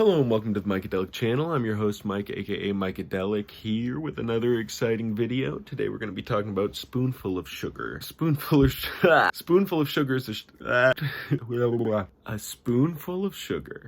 Hello and welcome to the mykeadelic channel. I'm your host Mike, aka mykeadelic, here with another exciting video. Today we're going to be talking about Spoonful of Sugar. Spoonful of Sugar is a Spoonful of Sugar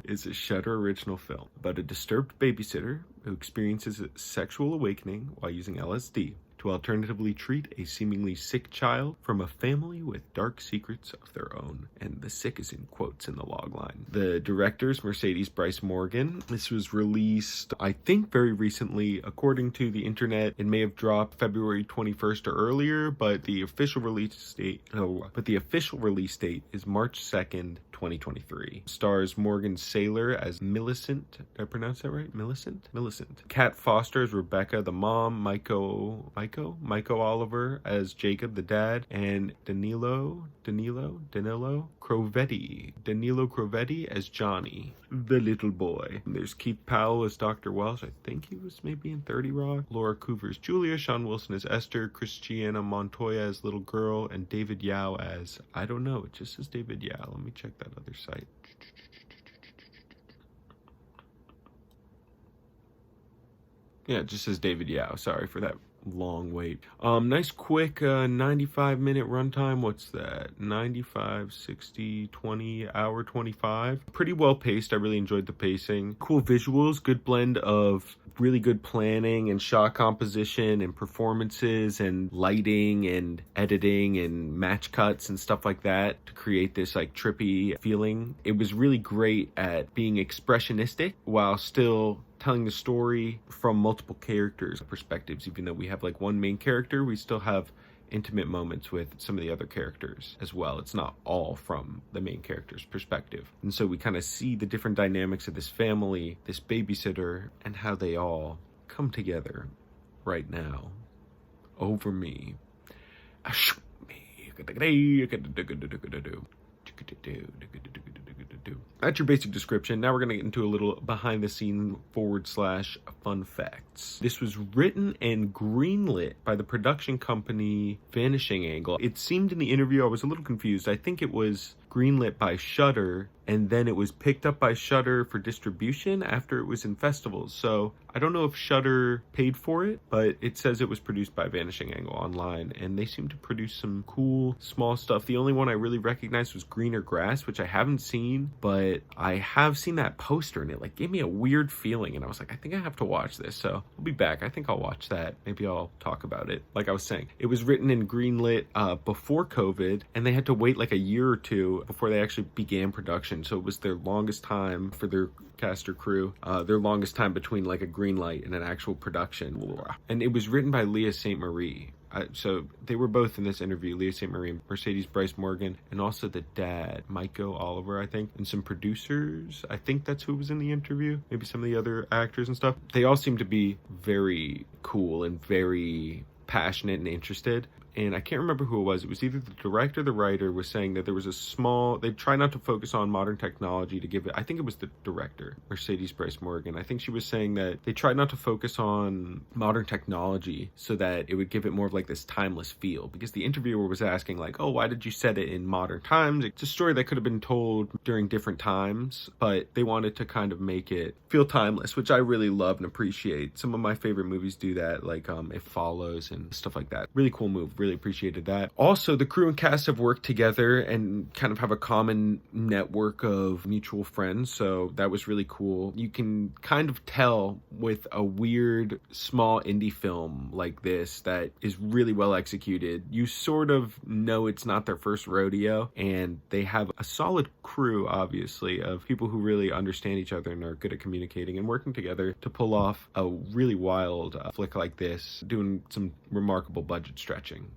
is a Shudder original film about a disturbed babysitter who experiences a sexual awakening while using LSD to alternatively treat a seemingly sick child from a family with dark secrets of their own. And the sick is in quotes in the logline. The director's Mercedes Bryce Morgan. This was released, I think, very recently. According to the internet, it may have dropped February 21st or earlier, but the official release date is March 2nd, 2023. Stars Morgan Saylor as Millicent. Did I pronounce that right? Millicent? Kat Foster as Rebecca, the mom. Michael Oliver as Jacob, the dad. And Danilo Crovetti as Johnny, the little boy. And there's Keith Powell as Dr. Welsh. I think he was maybe in 30 Rock. Laura Coover as Julia. Sean Wilson as Esther. Christiana Montoya as little girl. And David Yao as, I don't know, it just says David Yao. Let me check that other site. Yeah, it just says David Yao. Sorry for that long wait. Nice quick 95-minute runtime. What's that? 95, 60, 20, hour 25. Pretty well paced. I really enjoyed the pacing. Cool visuals, good blend of really good planning and shot composition and performances and lighting and editing and match cuts and stuff like that to create this like trippy feeling. It was really great at being expressionistic while still telling the story from multiple characters' perspectives. Even though we have like one main character, we still have intimate moments with some of the other characters as well. It's not all from the main character's perspective. And so we kind of see the different dynamics of this family, this babysitter, and how they all come together right now over me. That's your basic description. Now we're going to get into a little behind the scene / fun facts. This was written and greenlit by the production company Vanishing Angle. It seemed in the interview, I was a little confused. I think it was greenlit by Shudder, and then it was picked up by Shudder for distribution after it was in festivals. So I don't know if Shudder paid for it, but it says it was produced by Vanishing Angle online, and they seem to produce some cool small stuff. The only one I really recognized was Greener Grass, which I haven't seen, but I have seen that poster, and it like gave me a weird feeling, and I was like, I think I have to watch this. So I'll be back. I think I'll watch that. Maybe I'll talk about it. Like I was saying, it was written and greenlit before COVID, and they had to wait like a year or two before they actually began production. So it was their longest time for their cast or crew, their longest time between like a green light and an actual production. And it was written by Leah St. Marie. So they were both in this interview, Leah St. Marie, Mercedes Bryce Morgan, and also the dad, Michael Oliver, I think, and some producers. I think that's who was in the interview. Maybe some of the other actors and stuff. They all seem to be very cool and very passionate and interested. And I can't remember who it was. It was either the director or the writer was saying that there was they try not to focus on modern technology to give it, I think it was the director, Mercedes Bryce Morgan. I think she was saying that they tried not to focus on modern technology so that it would give it more of like this timeless feel. Because the interviewer was asking like, oh, why did you set it in modern times? It's a story that could have been told during different times, but they wanted to kind of make it feel timeless, which I really love and appreciate. Some of my favorite movies do that, like It Follows and stuff like that. Really cool move. Really appreciated that. Also, the crew and cast have worked together and kind of have a common network of mutual friends, so that was really cool. You can kind of tell with a weird small indie film like this that is really well executed. You sort of know it's not their first rodeo, and they have a solid crew, obviously, of people who really understand each other and are good at communicating and working together to pull off a really wild flick like this, doing some remarkable budget stretching.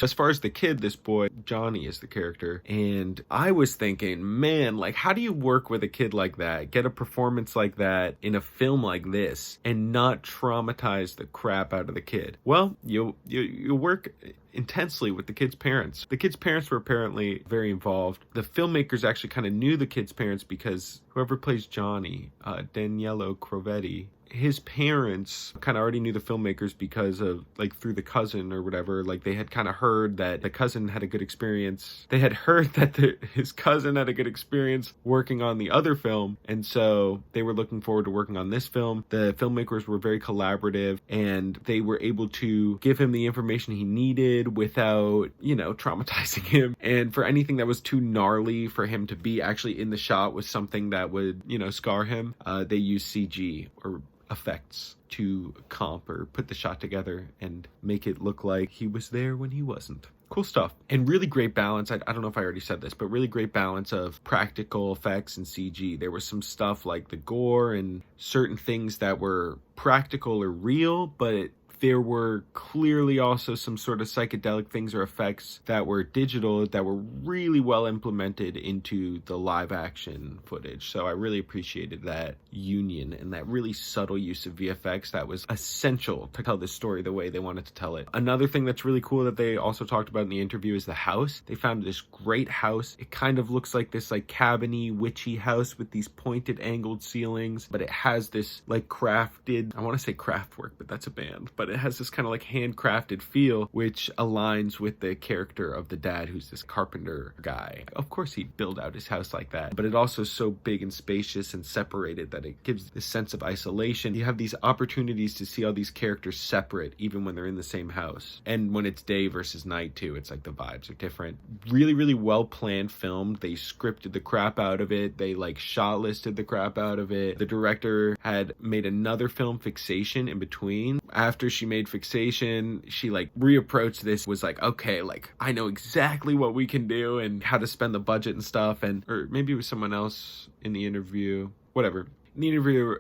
As far as the kid, this boy, Johnny is the character, and I was thinking, man, like, how do you work with a kid like that, get a performance like that in a film like this, and not traumatize the crap out of the kid? Well, you work intensely with the kid's parents. The kid's parents were apparently very involved. The filmmakers actually kind of knew the kid's parents because whoever plays Johnny, Daniello Crovetti, his parents kind of already knew the filmmakers because of, like, through the cousin or whatever. Like, they had kind of heard that the cousin had a good experience. They had heard that his cousin had a good experience working on the other film, and so they were looking forward to working on this film. The filmmakers were very collaborative, and they were able to give him the information he needed without, traumatizing him. And for anything that was too gnarly for him to be actually in the shot was something that would, scar him, they used CG or effects to comp or put the shot together and make it look like he was there when he wasn't. Cool stuff. And really great balance. I don't know if I already said this, but really great balance of practical effects and CG. There was some stuff like the gore and certain things that were practical or real, but there were clearly also some sort of psychedelic things or effects that were digital that were really well implemented into the live action footage. So I really appreciated that union and that really subtle use of VFX that was essential to tell this story the way they wanted to tell it. Another thing that's really cool that they also talked about in the interview is the house. They found this great house. It kind of looks like this like cabiny, witchy house with these pointed angled ceilings, but it has this like crafted, I want to say Kraftwerk, but that's a band, but it has this kind of like handcrafted feel, which aligns with the character of the dad, who's this carpenter guy. Of course he'd build out his house like that, but it also is so big and spacious and separated that it gives this sense of isolation. You have these opportunities to see all these characters separate, even when they're in the same house. And when it's day versus night too, it's like the vibes are different. Really, really well planned film. They scripted the crap out of it. They like shot listed the crap out of it. The director had made another film, Fixation, in between. After she made Fixation, she like reapproached this, was like, okay, like I know exactly what we can do and how to spend the budget and stuff. And or maybe it was someone else in the interview, whatever. In the interview,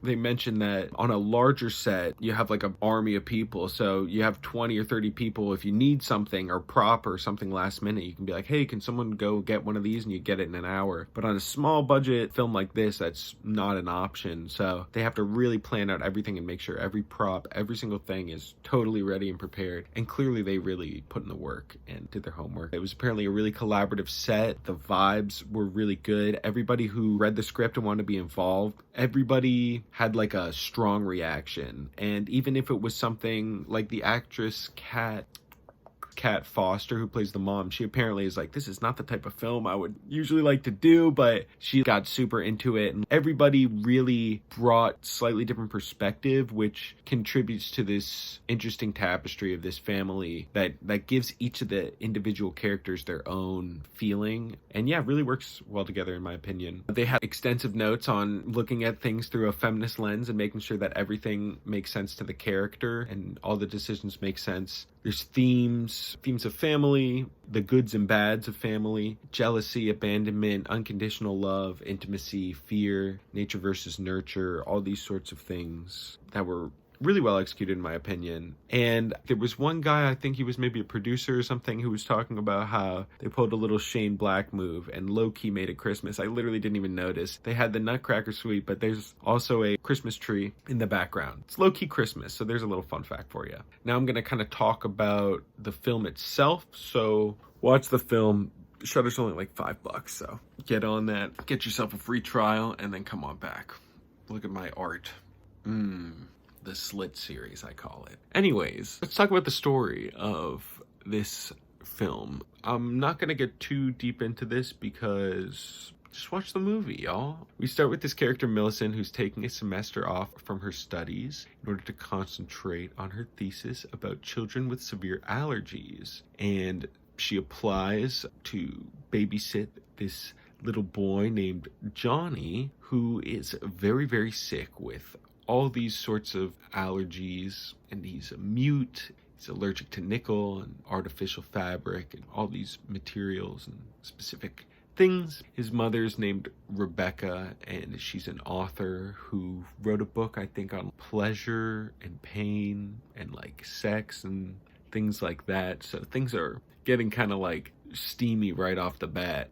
they mentioned that on a larger set, you have like an army of people. So you have 20 or 30 people. If you need something or prop or something last minute, you can be like, hey, can someone go get one of these? And you get it in an hour. But on a small budget film like this, that's not an option. So they have to really plan out everything and make sure every prop, every single thing is totally ready and prepared. And clearly they really put in the work and did their homework. It was apparently a really collaborative set. The vibes were really good. Everybody who read the script and wanted to be involved, everybody had like a strong reaction. And even if it was something like the actress Kat Foster, who plays the mom, she apparently is like, this is not the type of film I would usually like to do, but she got super into it. And everybody really brought slightly different perspective, which contributes to this interesting tapestry of this family that gives each of the individual characters their own feeling. And yeah, really works well together in my opinion. They have extensive notes on looking at things through a feminist lens and making sure that everything makes sense to the character and all the decisions make sense. There's themes of family, the goods and bads of family, jealousy, abandonment, unconditional love, intimacy, fear, nature versus nurture, all these sorts of things that were really well executed in my opinion. And there was one guy, I think he was maybe a producer or something, who was talking about how they pulled a little Shane Black move and low-key made it Christmas. I literally didn't even notice. They had the Nutcracker Suite, but there's also a Christmas tree in the background. It's low-key Christmas, so there's a little fun fact for you. Now I'm going to kind of talk about the film itself. So watch the film. Shudder's only like $5, so get on that. Get yourself a free trial and then come on back. Look at my art. The Slit series, I call it. Anyways, let's talk about the story of this film. I'm not gonna get too deep into this because just watch the movie, y'all. We start with this character, Millicent, who's taking a semester off from her studies in order to concentrate on her thesis about children with severe allergies. And she applies to babysit this little boy named Johnny, who is very, very sick with all these sorts of allergies, and he's a mute, he's allergic to nickel and artificial fabric and all these materials and specific things. His mother's named Rebecca, and she's an author who wrote a book, I think, on pleasure and pain and like sex and things like that. So things are getting kind of like steamy right off the bat.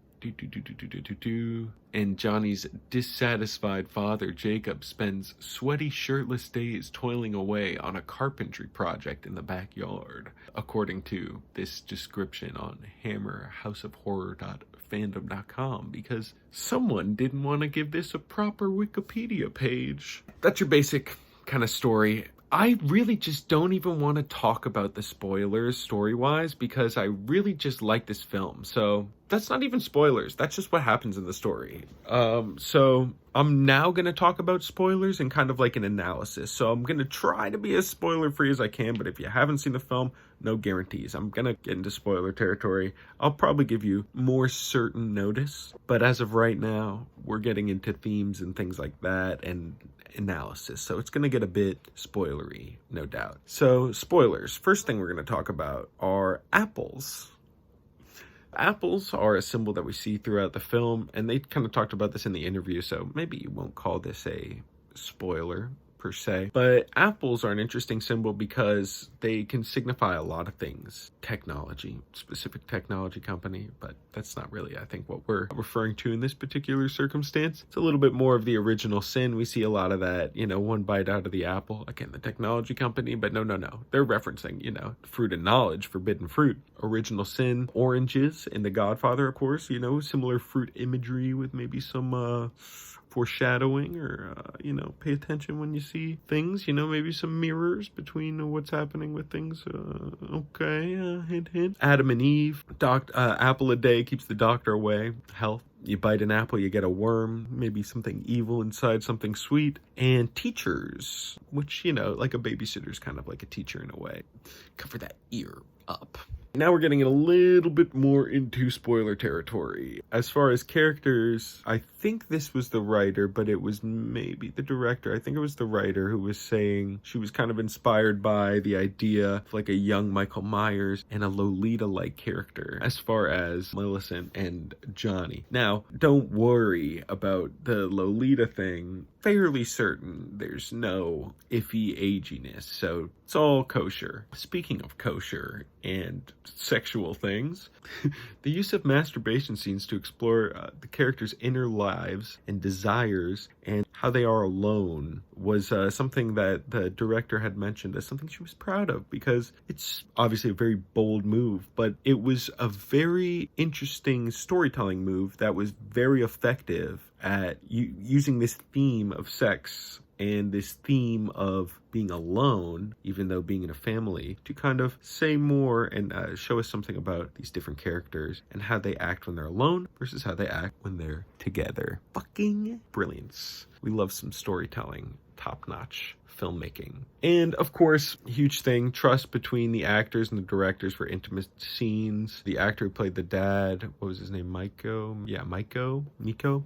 And Johnny's dissatisfied father, Jacob, spends sweaty, shirtless days toiling away on a carpentry project in the backyard, according to this description on hammerhouseofhorror.com. fandom.com because someone didn't want to give this a proper Wikipedia page. That's your basic kind of story. I really just don't even want to talk about the spoilers story-wise because I really just like this film. So that's not even spoilers. That's just what happens in the story. So I'm now going to talk about spoilers and kind of like an analysis. So I'm going to try to be as spoiler-free as I can, but if you haven't seen the film, no guarantees. I'm going to get into spoiler territory. I'll probably give you more certain notice, but as of right now, we're getting into themes and things like that and analysis. So it's going to get a bit spoilery, no doubt. So spoilers. First thing we're going to talk about are apples. Apples are a symbol that we see throughout the film, and they kind of talked about this in the interview, so maybe you won't call this a spoiler per se, but apples are an interesting symbol because they can signify a lot of things. Technology, specific technology company, but that's not really, I think, what we're referring to in this particular circumstance. It's a little bit more of the original sin. We see a lot of that, one bite out of the apple. Again, the technology company, but no. They're referencing, fruit and knowledge, forbidden fruit. Original sin, oranges in The Godfather, of course, similar fruit imagery with maybe some foreshadowing or, pay attention when you see things, maybe some mirrors between what's happening with things. Hint, hint. Adam and Eve, apple a day keeps the doctor away. Health. You bite an apple, you get a worm, maybe something evil inside, something sweet. And teachers, which, like a babysitter's kind of like a teacher in a way. Cover that ear up. Now we're getting a little bit more into spoiler territory. As far as characters, I think this was the writer, but it was maybe the director. I think it was the writer who was saying she was kind of inspired by the idea of like a young Michael Myers and a Lolita-like character as far as Millicent and Johnny. Now, don't worry about the Lolita thing. Fairly certain there's no iffy aginess, so it's all kosher. Speaking of kosher and sexual things, the use of masturbation scenes to explore the characters' inner lives and desires and how they are alone was something that the director had mentioned as something she was proud of, because it's obviously a very bold move, but it was a very interesting storytelling move that was very effective at using this theme of sex and this theme of being alone, even though being in a family, to kind of say more and show us something about these different characters and how they act when they're alone versus how they act when they're together. Fucking brilliance. We love some storytelling. Top-notch filmmaking. And of course, huge thing, trust between the actors and the directors for intimate scenes. The actor who played the dad, what was his name? Miko?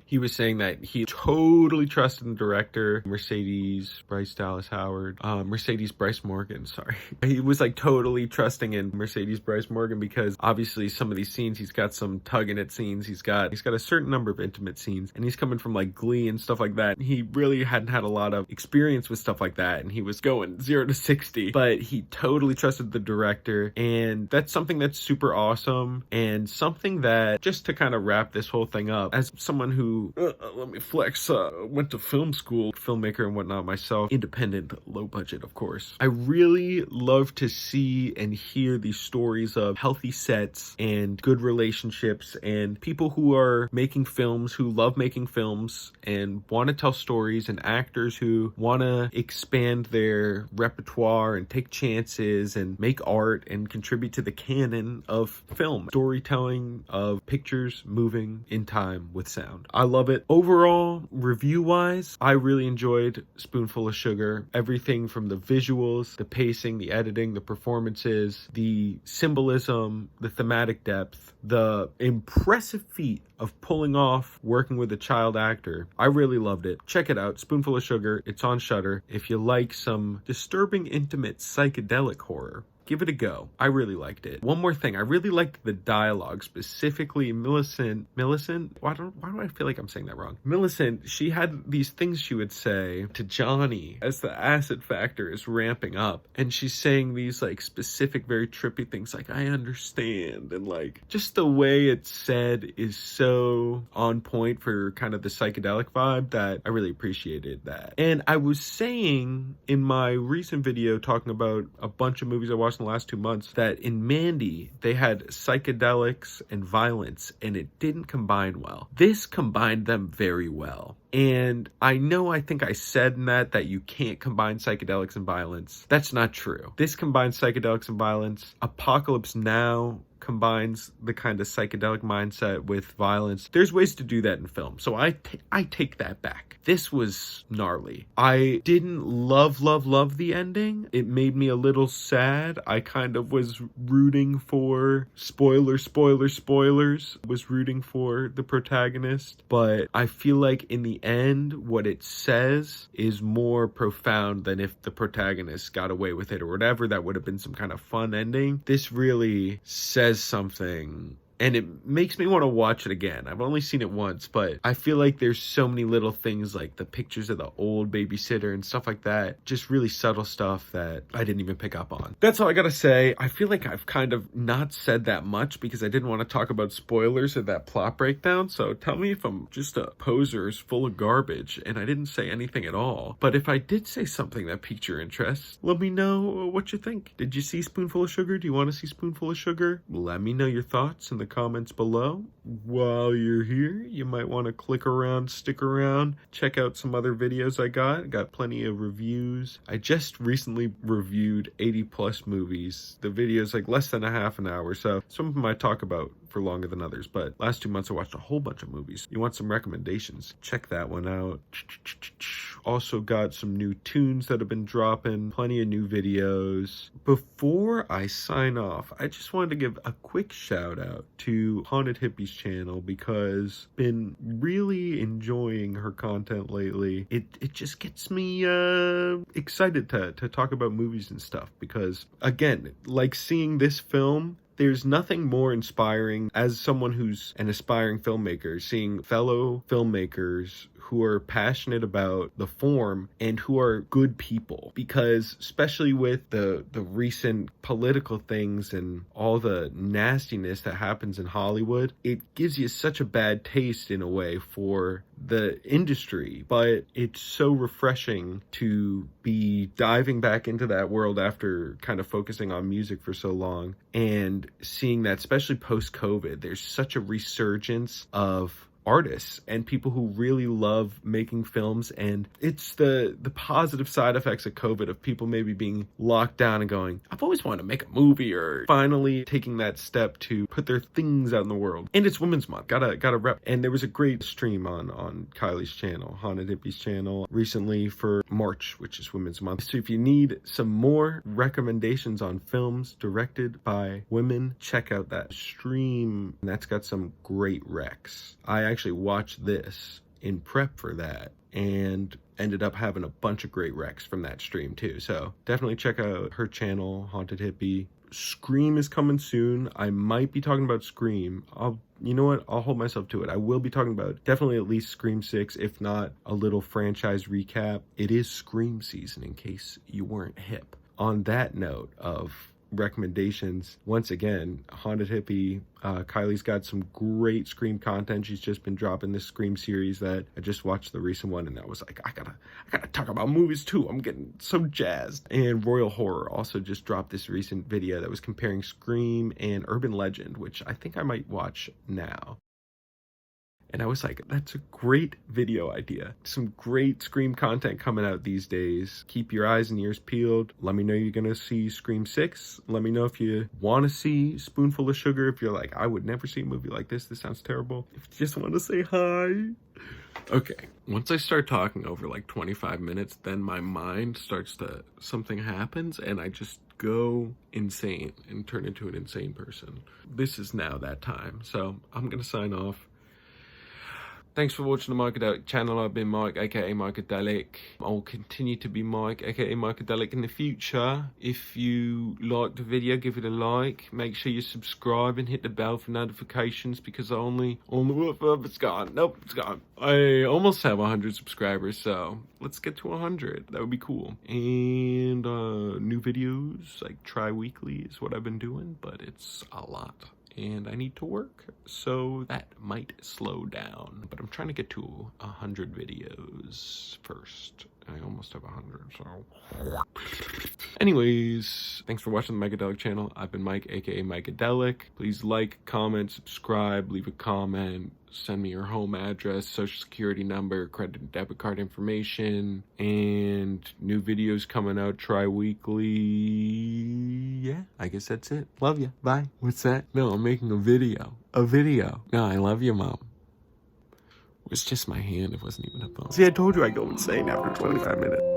He was saying that he totally trusted the director, Mercedes Bryce Morgan, sorry. He was like totally trusting in Mercedes Bryce Morgan because obviously some of these scenes, he's got some tugging at scenes, he's got a certain number of intimate scenes, and he's coming from like Glee and stuff like that. He really hadn't had a lot of experience with stuff like that, and he was going 0 to 60, but he totally trusted the director, and that's something that's super awesome, and something that, just to kind of wrap this whole thing up, as someone who, let me flex, went to film school, filmmaker and whatnot myself, independent, low budget, of course, I really love to see and hear these stories of healthy sets and good relationships and people who are making films, who love making films and want to tell stories, and actors who want to expand their repertoire and take chances and make art and contribute to the canon of film. Storytelling of pictures moving in time with sound. I love it. Overall, review-wise, I really enjoyed Spoonful of Sugar. Everything from the visuals, the pacing, the editing, the performances, the symbolism, the thematic depth, the impressive feat of pulling off working with a child actor. I really loved it. Check it out. Spoonful of Sugar. It's on Shudder. If you like some disturbing, intimate, psychedelic horror, give it a go. I really liked it. One more thing. I really liked the dialogue, specifically Millicent. Why do I feel like I'm saying that wrong? Millicent, she had these things she would say to Johnny as the acid factor is ramping up. And she's saying these like specific, very trippy things like, I understand. And like, just the way it's said is so on point for kind of the psychedelic vibe that I really appreciated that. And I was saying in my recent video talking about a bunch of movies I watched in the last 2 months that in Mandy, they had psychedelics and violence, and it didn't combine well. This combined them very well. And I think I said in that you can't combine psychedelics and violence. That's not true. This combines psychedelics and violence. Apocalypse Now combines the kind of psychedelic mindset with violence. There's ways to do that in film, so I take that back. This was gnarly. I didn't love the ending. It made me a little sad. I kind of was rooting for spoilers, was rooting for the protagonist, but I feel like in the end, what it says is more profound than if the protagonist got away with it or whatever. That would have been some kind of fun ending. This really says something, and it makes me want to watch it again. I've only seen it once, but I feel like there's so many little things, like the pictures of the old babysitter and stuff like that, just really subtle stuff that I didn't even pick up on. That's all I gotta say. I feel like I've kind of not said that much because I didn't want to talk about spoilers of that plot breakdown, so tell me if I'm just a poser who's full of garbage and I didn't say anything at all. But if I did say something that piqued your interest, let me know what you think. Did you see Spoonful of Sugar? Do you want to see Spoonful of Sugar? Let me know your thoughts in the comments below. While you're here, you might want to stick around, check out some other videos I got plenty of reviews. I just recently reviewed 80 plus movies. The video's like less than a half an hour, so some of them I talk about for longer than others, but last 2 months I watched a whole bunch of movies. You want some recommendations? Check that one out. Also got some new tunes that have been dropping, plenty of new videos. Before I sign off, I just wanted to give a quick shout out to Haunted Hippie's channel because been really enjoying her content lately. It just gets me excited to talk about movies and stuff because, again, like seeing this film, there's nothing more inspiring as someone who's an aspiring filmmaker, seeing fellow filmmakers who are passionate about the form and who are good people, because especially with the recent political things and all the nastiness that happens in Hollywood, it gives you such a bad taste in a way for the industry, but it's so refreshing to be diving back into that world after kind of focusing on music for so long and seeing that, especially post-COVID, there's such a resurgence of artists and people who really love making films, and it's the positive side effects of COVID, of people maybe being locked down and going, I've always wanted to make a movie, or finally taking that step to put their things out in the world. And it's Women's Month, gotta rep. And there was a great stream on Kylie's channel, Haunted Hippie's channel, recently for March, which is Women's Month. So if you need some more recommendations on films directed by women, check out that stream. And that's got some great recs. I actually watched this in prep for that and ended up having a bunch of great recs from that stream too. So definitely check out her channel, Haunted Hippie. Scream is coming soon. I might be talking about Scream. You know what? I'll hold myself to it. I will be talking about definitely at least Scream 6, if not a little franchise recap. It is Scream season, in case you weren't hip. On that note of recommendations, once again, Haunted Hippie, Kylie's got some great Scream content. She's just been dropping this Scream series that I just watched the recent one, and I was like, I gotta talk about movies too. I'm getting so jazzed. And Royal Horror also just dropped this recent video that was comparing Scream and Urban Legend, which I think I might watch now. And I was like, that's a great video idea. Some great Scream content coming out these days. Keep your eyes and ears peeled. Let me know you're going to see Scream 6. Let me know if you want to see Spoonful of Sugar. If you're like, I would never see a movie like this. This sounds terrible. If you just want to say hi. Okay, once I start talking over like 25 minutes, then my mind starts to, something happens and I just go insane and turn into an insane person. This is now that time. So I'm going to sign off. Thanks for watching the mykeadelic channel. I've been Mike, aka mykeadelic. I'll continue to be Mike, aka mykeadelic, in the future. If you liked the video, give it a like. Make sure you subscribe and hit the bell for notifications, because I only it's gone. Nope, it's gone. I almost have 100 subscribers, so let's get to 100. That would be cool. And new videos, like tri-weekly is what I've been doing, but it's a lot. and I need to work, so that might slow down. But I'm trying to get to 100 videos first. I almost have 100, so... Anyways, thanks for watching the mykeadelic channel. I've been Mike, aka mykeadelic. Please like, comment, subscribe, leave a comment, send me your home address, social security number, credit and debit card information, and new videos coming out tri-weekly. Yeah, I guess that's it. Love ya. Bye. What's that? No, I'm making a video. A video. No, I love you, Mom. It was just my hand. It wasn't even a phone. See, I told you I go insane after 25 minutes.